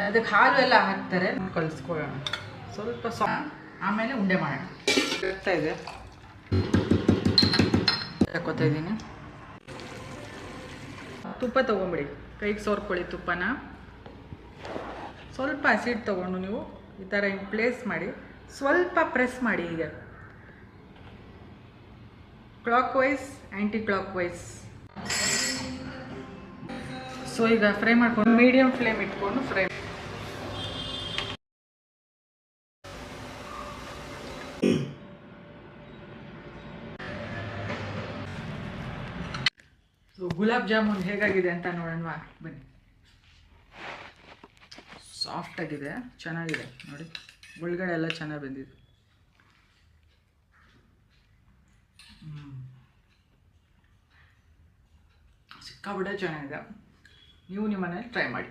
ಅದಕ್ಕೆ ಹಾಲು ಎಲ್ಲ ಹಾಕ್ತಾರೆ. ಕಲಿಸ್ಕೊಳ್ಳೋಣ ಸ್ವಲ್ಪ ಆಮೇಲೆ ಉಂಡೆ ಮಾಡೋಣ. ಆಗ್ತಾ ಇದೆ, ಹಾಕೋತಾ ಇದ್ದೀನಿ. ತುಪ್ಪ ತೊಗೊಂಬಿಡಿ, ಕೈಗೆ ಸೋರ್ಕೊಳ್ಳಿ ತುಪ್ಪನ. ಸ್ವಲ್ಪ ಹಸಿಟ್ಟು ತೊಗೊಂಡು ನೀವು ಈ ಥರ ಹಿಂಗೆ ಪ್ಲೇಸ್ ಮಾಡಿ ಸ್ವಲ್ಪ ಪ್ರೆಸ್ ಮಾಡಿ. ಈಗ clockwise anticlockwise. So ಈಗ ಫ್ರೈ ಮಾಡ್ಕೊಂಡು ಮೀಡಿಯಮ್ ಫ್ಲೇಮ್ ಇಟ್ಕೊಂಡು ಫ್ರೈ. ಸೊ ಗುಲಾಬ್ ಜಾಮೂನ್ ಹೇಗಾಗಿದೆ ಅಂತ ನೋಡೋಣ ಬನ್ನಿ. ಸಾಫ್ಟಾಗಿದೆ, ಚೆನ್ನಾಗಿದೆ ನೋಡಿ, ಒಳಗಡೆ ಎಲ್ಲ ಚೆನ್ನಾಗಿ ಬಂದಿದೆ. ಸಿಕ್ಕಾಬಿಟ್ಟೆ ಚೆನ್ನಾಗಿದೆ. ನೀವು ನಿಮ್ಮ ಮನೇಲಿ ಟ್ರೈ ಮಾಡಿ.